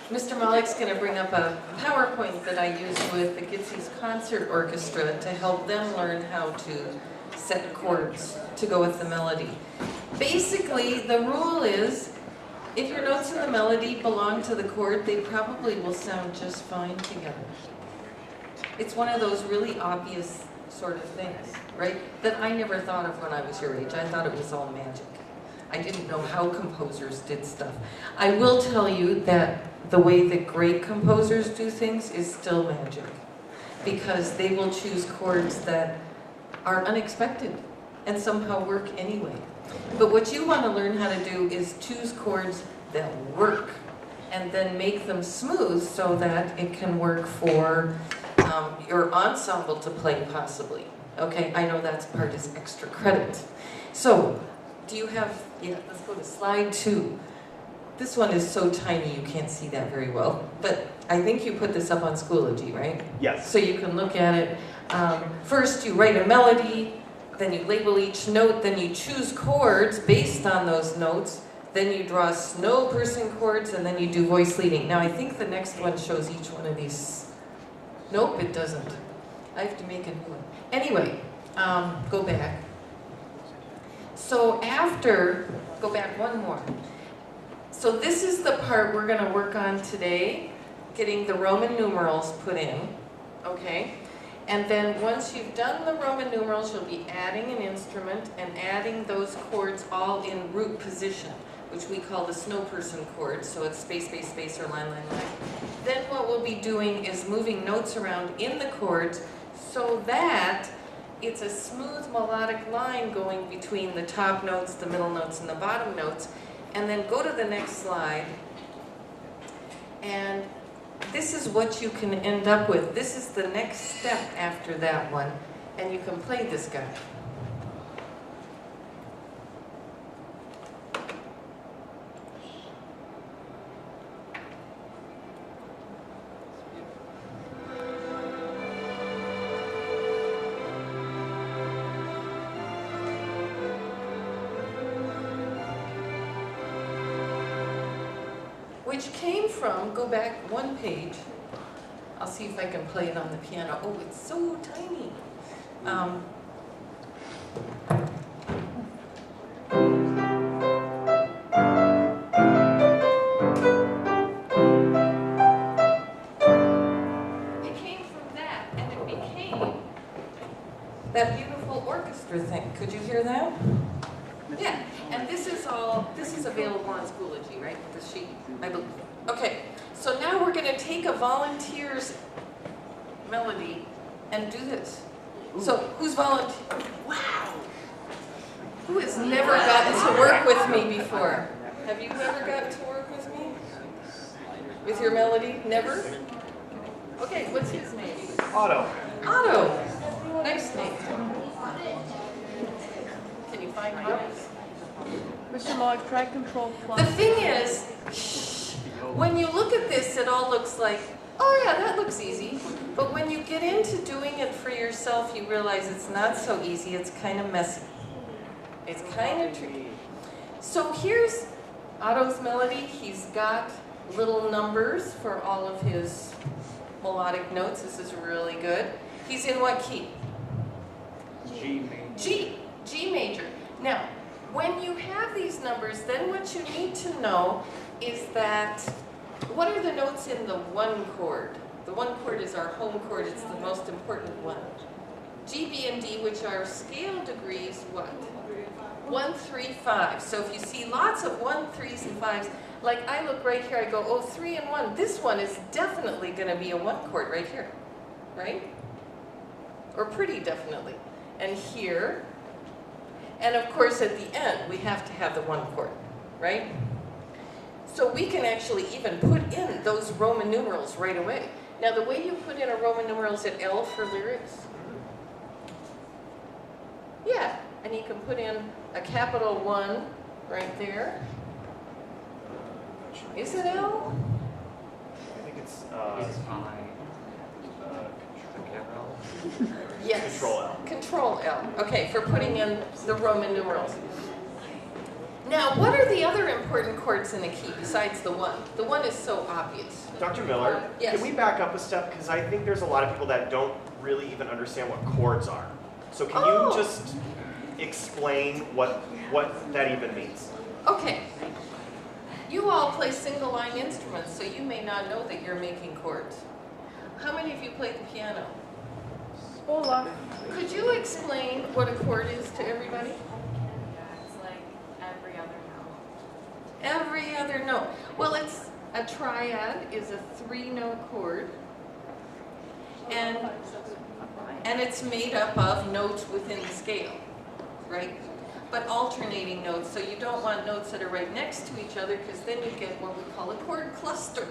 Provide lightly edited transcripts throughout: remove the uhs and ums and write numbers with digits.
Mr. Malik's going to bring up a PowerPoint that I use with the Gitsy's Concert Orchestra to help them learn how to set chords to go with the melody. Basically, the rule is, if your notes in the melody belong to the chord, they probably will sound just fine together. It's one of those really obvious sort of things, right? That I never thought of when I was your age. I thought it was all magic. I didn't know how composers did stuff. I will tell you that the way that great composers do things is still magic, because they will choose chords that are unexpected and somehow work anyway. But what you want to learn how to do is choose chords that work and then make them smooth so that it can work for your ensemble to play possibly. Okay, I know that's part is extra credit. So, do you have, yeah, let's go to slide 2. This one is so tiny you can't see that very well, but I think you put this up on Schoology, right? Yes. So you can look at it. First you write a melody, then you label each note, then you choose chords based on those notes, then you draw snow person chords, and then you do voice leading. Now I think the next one shows each one of these. Nope, it doesn't. I have to make a new one. Anyway, go back. So after, go back one more. So this is the part we're going to work on today, getting the Roman numerals put in, okay? And then once you've done the Roman numerals, you'll be adding an instrument and adding those chords all in root position, which we call the snow person chord. So it's space, space, space, or line, line, line. Then what we'll be doing is moving notes around in the chords so that it's a smooth melodic line going between the top notes, the middle notes, and the bottom notes. And then go to the next slide. And this is what you can end up with. This is the next step after that one. And you can play this guy. Which came from, go back one page, I'll see if I can play it on the piano. Oh, it's so tiny. It came from that, and it became that beautiful orchestra thing. Could you hear that? Yeah, and this is available on Schoology, right? The sheet, I believe. Okay, so now we're going to take a volunteer's melody and do this. So, who's volunteer? Wow! Who has never gotten to work with me before? Have you ever gotten to work with me? With your melody? Never? Okay, what's his name? Otto. Otto! Nice name. Can you find my notes? Mr. Malik, try Control Plus. The thing is, when you look at this, it all looks like, oh yeah, that looks easy. But when you get into doing it for yourself, you realize it's not so easy. It's kind of messy. It's kind of tricky. So here's Otto's melody. He's got little numbers for all of his melodic notes. This is really good. He's in what key? G major. G major. Now, when you have these numbers, then what you need to know is that, what are the notes in the one chord? The one chord is our home chord. It's the most important one. G, B, and D, which are scale degrees, what? 1, 3, 5. So if you see lots of 1, 3s, and 5s, like I look right here, I go, oh, 3 and 1. This one is definitely going to be a one chord right here, right? Or pretty definitely. And here, and of course at the end, we have to have the one chord, right? So we can actually even put in those Roman numerals right away. Now the way you put in a Roman numeral is at L for lyrics. Yeah, and you can put in a capital 1 right there. Is it L? I think it's Yes. Control L. Control L. Okay, for putting in the Roman numerals. Now, what are the other important chords in a key besides the one? The one is so obvious. Dr. Miller, Yes. can we back up a step? Because I think there's a lot of people that don't really even understand what chords are. So can Oh. you just explain what that even means? Okay. You all play single line instruments, so you may not know that you're making chords. How many of you play the piano? Hola. Could you explain what a chord is to everybody? It's like every other note. Every other note. Well, it's a triad is a 3-note chord, and it's made up of notes within the scale, right? But alternating notes, so you don't want notes that are right next to each other, because then you get what we call a chord cluster.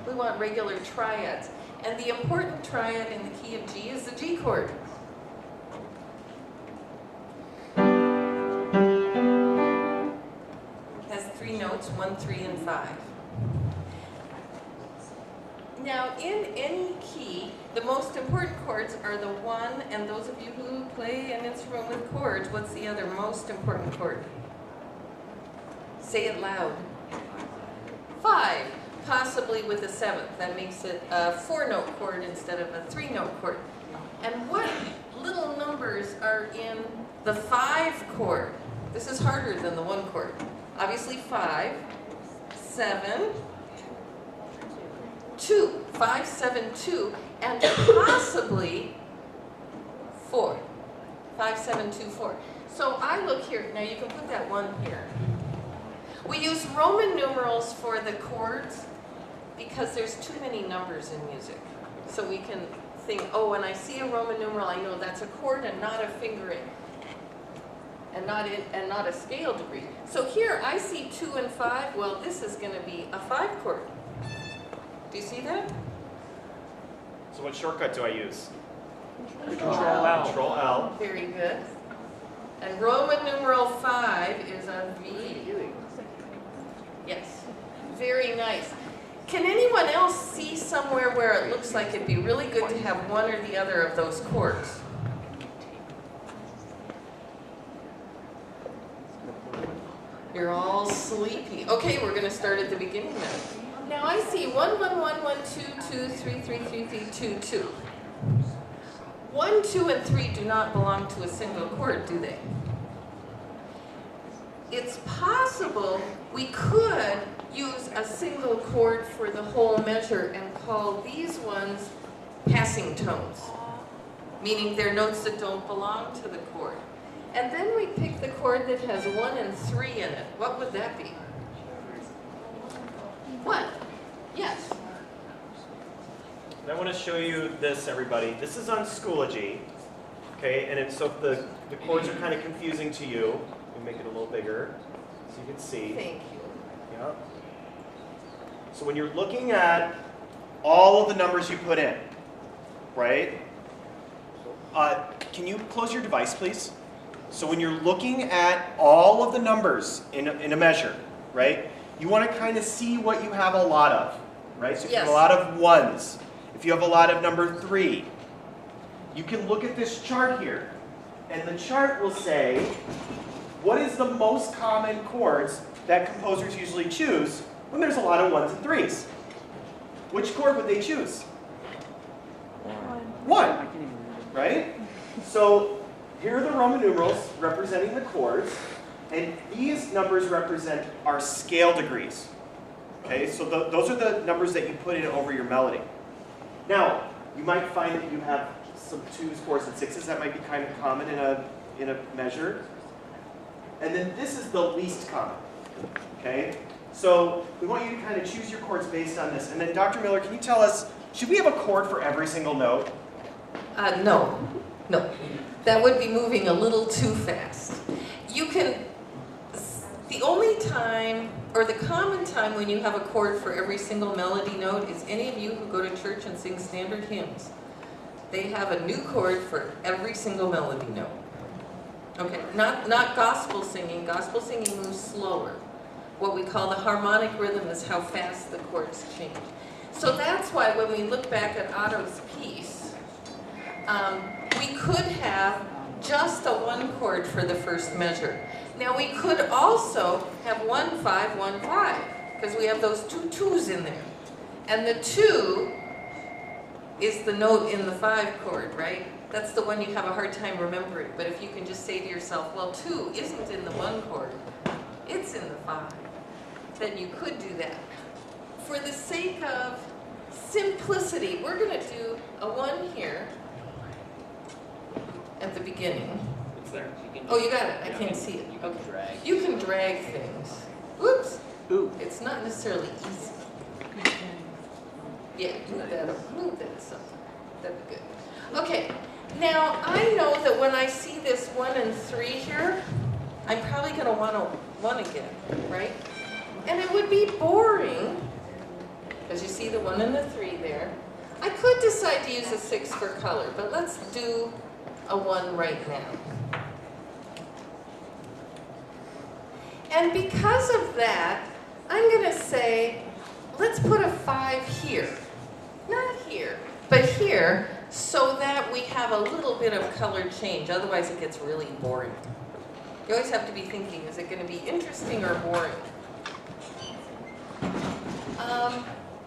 We want regular triads. And the important triad in the key of G is the G chord. It has 3 notes, 1, 3, and 5. Now, in any key, the most important chords are the 1, and those of you who play an instrument with chords, what's the other most important chord? Say it loud. 5, possibly with a 7th. That makes it a 4-note chord instead of a 3-note chord. And what little numbers are in the 5 chord? This is harder than the 1 chord. Obviously 5, 7, 2, 5, 7, 2, and possibly 4. 5, 7, 2, 4. So I look here, now you can put that 1 here. We use Roman numerals for the chords because there's too many numbers in music. So we can think, oh, when I see a Roman numeral, I know that's a chord and not a fingering. And not a scale degree. So here I see 2 and 5, well this is going to be a 5 chord. Do you see that? So what shortcut do I use? Control L. Control L. Very good. And Roman numeral 5 is a V. Yes. Very nice. Can anyone else see somewhere where it looks like it'd be really good to have one or the other of those chords? You're all sleepy. Okay, we're going to start at the beginning now. Now I see 1, 1, 1, 1, 2, 2, 3, 3, 3, 3, 2, 2. 1, 2, and 3 do not belong to a single chord, do they? It's possible we could use a single chord for the whole measure and call these ones passing tones, meaning they're notes that don't belong to the chord. And then we pick the chord that has 1 and 3 in it. What would that be? 1. Yes. And I want to show you this, everybody. This is on Schoology, okay? And so if the chords are kind of confusing to you, we make it a little bigger so you can see. Thank you. Yeah. So when you're looking at all of the numbers you put in, right? Can you close your device, please? So when you're looking at all of the numbers in a measure, right? You want to kind of see what you have a lot of, right? So if you have a lot of 1s, if you have a lot of number 3, you can look at this chart here, and the chart will say, what is the most common chords that composers usually choose when there's a lot of 1s and 3s? Which chord would they choose? 1, right? So here are the Roman numerals representing the chords, and these numbers represent our scale degrees. Okay, so those are the numbers that you put in over your melody. Now, you might find that you have some 2s, 4s, and 6s. That might be kind of common in a measure. And then this is the least common. Okay, so we want you to kind of choose your chords based on this. And then, Dr. Miller, can you tell us, should we have a chord for every single note? No. That would be moving a little too fast. You can, the only time, or the common time when you have a chord for every single melody note is any of you who go to church and sing standard hymns. They have a new chord for every single melody note. Okay, not gospel singing. Gospel singing moves slower. What we call the harmonic rhythm is how fast the chords change. So that's why when we look back at Otto's piece, we could have just a 1 chord for the first measure. Now we could also have 1, 5, 1, 5, because we have those two twos in there. And the 2 is the note in the 5 chord, right? That's the one you have a hard time remembering. But if you can just say to yourself, well, 2 isn't in the 1 chord, it's in the 5, then you could do that. For the sake of simplicity, we're going to do a 1 here at the beginning. It's there. Oh, you got it. I Yeah. can't see it. You can Okay. drag. You can drag things. Oops. Ooh. It's not necessarily easy. Yeah, move that so that'd be good. Okay, now I know that when I see this 1 and 3 here, I'm probably going to want a 1 again, right? And it would be boring, because you see the 1 and the 3 there. I could decide to use a 6 for color, but let's do a 1 right now. And because of that, I'm going to say, let's put a 5 here. Not here, but here, so that we have a little bit of color change. Otherwise, it gets really boring. You always have to be thinking, is it going to be interesting or boring?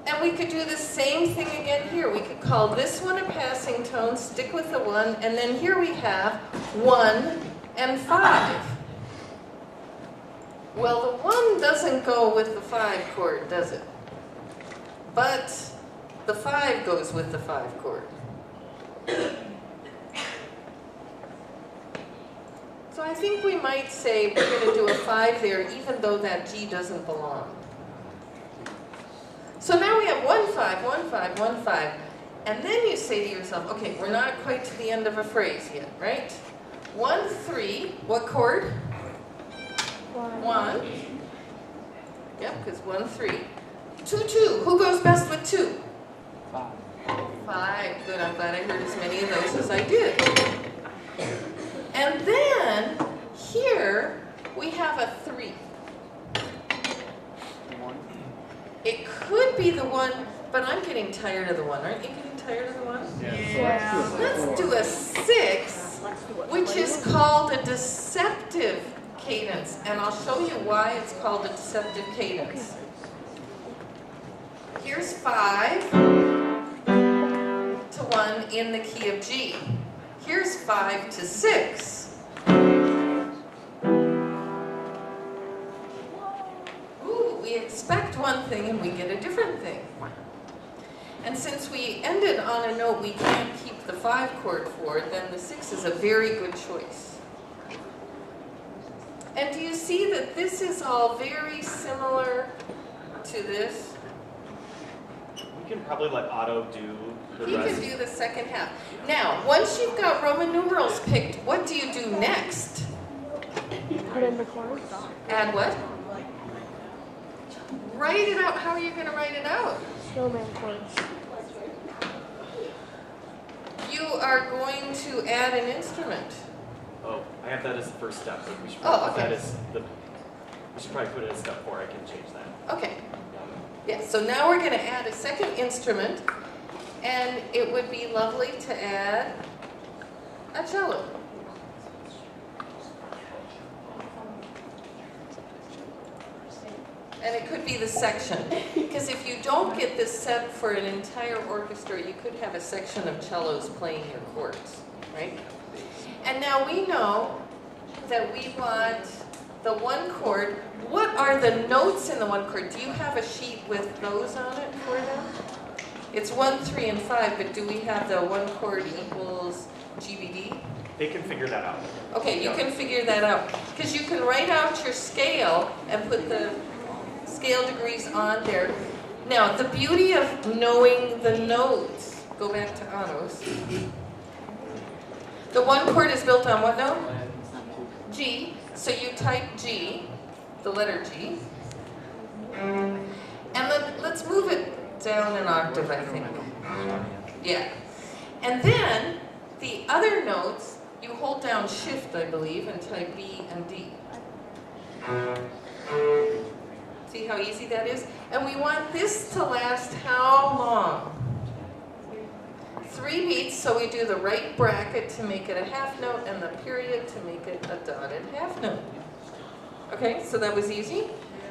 And we could do the same thing again here. We could call this one a passing tone, stick with the 1, and then here we have 1 and 5. Well, the 1 doesn't go with the 5 chord, does it? But the 5 goes with the 5 chord. So I think we might say we're going to do a 5 there, even though that G doesn't belong. So now we have 1, 5, 1, 5, 1, 5. And then you say to yourself, okay, we're not quite to the end of a phrase yet, right? 1, 3, what chord? 1. Yep, because 1, 3. 2, 2. Who goes best with 2? 5. Good. I'm glad I heard as many of those as I did. And then here we have a 3. It could be the 1, but I'm getting tired of the 1. Aren't you getting tired of the 1? Yeah. Let's do a 6, which is called a deceptive cadence. And I'll show you why it's called a deceptive cadence. Here's 5 to 1 in the key of G. Here's 5 to 6. Ooh, we expect one thing and we get a different thing. And since we ended on a note we can't keep the 5 chord for, then the 6 is a very good choice. And do you see that this is all very similar to this? We can probably let Otto do the He rest. can do the second half. Now, once you've got Roman numerals picked, what do you do next? Put in the chords. Add what? Write it out. How are you going to write it out? Snowman chords. You are going to add an instrument. Oh, I have that as the first step. But we should Oh, probably put okay. that as the. We should probably put it as step 4. I can change that. Okay. Yeah, so now we're going to add a second instrument, and it would be lovely to add a cello. And it could be the section, because if you don't get this set for an entire orchestra, you could have a section of cellos playing your chords, right? And now we know that we want the 1 chord. What are the notes in the 1 chord? Do you have a sheet with those on it for them? It's 1, 3, and 5, but do we have the 1 chord equals GBD? They can figure that out. Okay, you can figure that out. Because you can write out your scale and put the scale degrees on there. Now, the beauty of knowing the notes, go back to Otto's. The 1 chord is built on what note? G. So you type G, the letter G. And let's move it down an octave, I think. Yeah. And then the other notes, you hold down Shift, I believe, and type B and D. See how easy that is? And we want this to last how long? 3 beats, so we do the right bracket to make it a half note and the period to make it a dotted half note. Okay, so that was easy.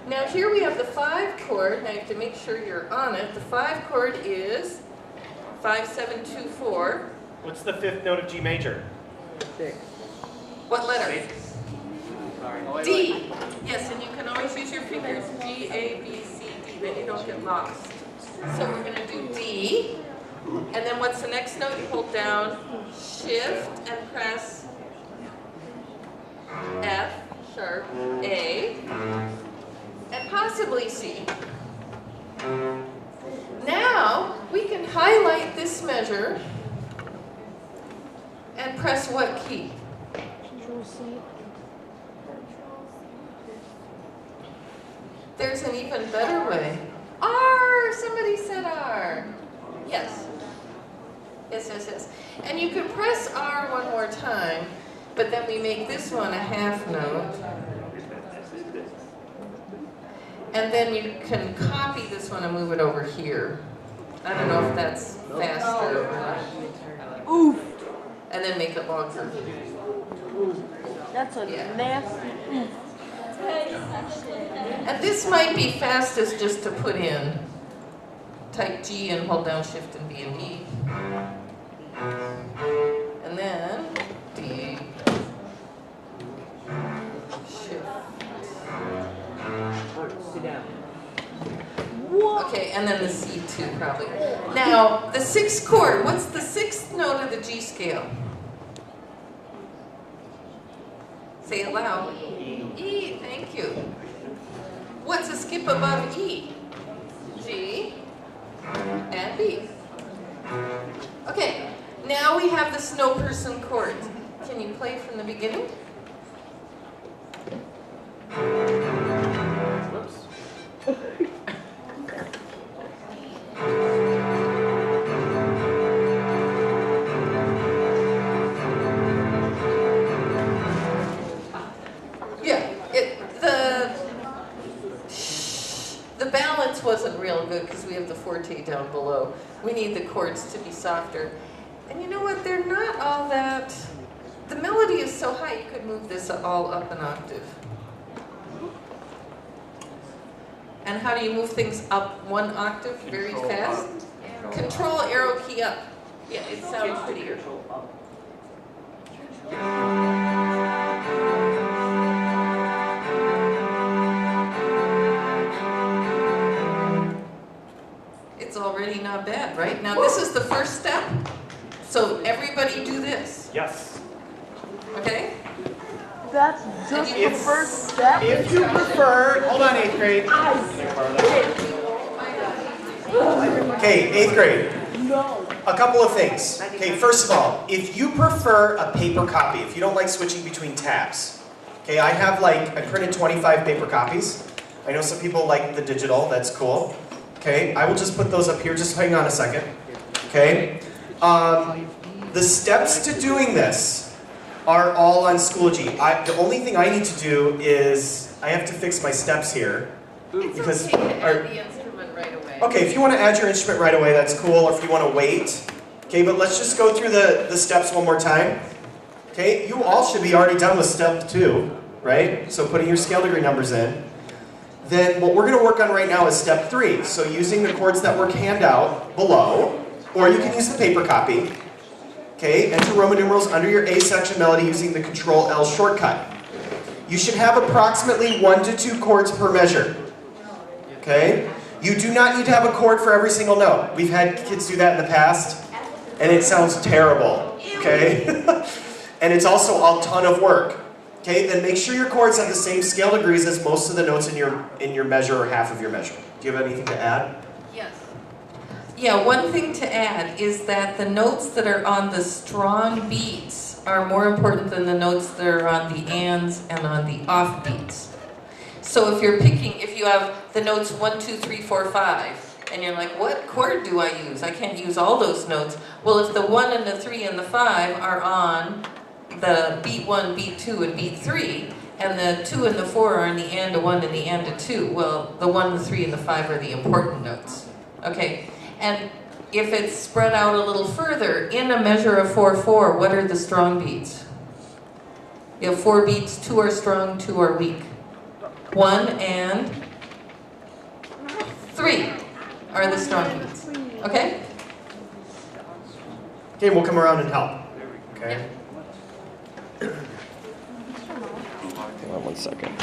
Now here we have the 5 chord. Now you have to make sure you're on it. The 5 chord is 5, 7, 2, 4. What's the 5th note of G major? What letter? Sorry. D. Yes, and you can always use your fingers. G, A, B, C, D. Then you don't get lost. So we're going to do D. And then what's the next note? You hold down Shift and press F, sharp, A, and possibly C. Now we can highlight this measure and press what key? Control C. There's an even better way. R! Somebody said R. Yes. Yes, yes, yes. And you can press R one more time, but then we make this one a half note. And then you can copy this one and move it over here. I don't know if that's faster or not. Oof. And then make it longer. That's a Yeah. nasty oof. And this might be fastest just to put in. Type G and hold down Shift and B and D. And then D. Shift. Sit down. Okay, and then the C2 probably. Now, the 6th chord, what's the 6th note of the G scale? Say it loud. E, thank you. What's a skip above E? G and B. Okay, now we have the snow person chord. Can you play from the beginning? Whoops. Yeah, the balance wasn't real good because we have the forte down below. We need the chords to be softer. And you know what, they're not all that, the melody is so high you could move this all up an octave. And how do you move things up one octave very fast? Control arrow key up. Yeah, it sounds prettier. It's already not bad, right? Now this is the first step. So everybody do this, Yes. okay? That's just the If- first step. If you prefer, hold on, 8th grade. Okay, 8th grade. No. A couple of things. Okay, first of all, if you prefer a paper copy, if you don't like switching between tabs, okay, I printed 25 paper copies. I know some people like the digital, that's cool. Okay, I will just put those up here, just hang on a second. Okay, the steps to doing this are all on Schoology. The only thing I need to do is, I have to fix my steps here. It's Because okay to add the instrument right away. Okay, if you want to add your instrument right away, that's cool, or if you want to wait. Okay, but let's just go through the steps one more time. Okay, you all should be already done with step 2, right? So putting your scale degree numbers in. Then what we're going to work on right now is step 3. So using the chords that were handout below, or you can use the paper copy. Okay, enter Roman numerals under your A section melody using the Control L shortcut. You should have approximately 1 to 2 chords per measure. Okay? You do not need to have a chord for every single note. We've had kids do that in the past, and it sounds terrible. Okay? And it's also a ton of work. Okay? Then make sure your chords have the same scale degrees as most of the notes in your measure or half of your measure. Do you have anything to add? Yes. Yeah, one thing to add is that the notes that are on the strong beats are more important than the notes that are on the ands and on the off beats. So if you have the notes 1, 2, 3, 4, 5, and you're like, what chord do I use? I can't use all those notes. Well, if the 1 and the 3 and the 5 are on the beat 1, beat 2, and beat 3, and the 2 and the 4 are on the and a 1 and the and a 2, well, the 1, the 3, and the 5 are the important notes. Okay, and if it's spread out a little further, in a measure of 4/4, what are the strong beats? You have 4 beats, 2 are strong, 2 are weak. 1 and 3 are the strong keys. Okay? Okay, we'll come around and help. Okay? Hold on 1 second.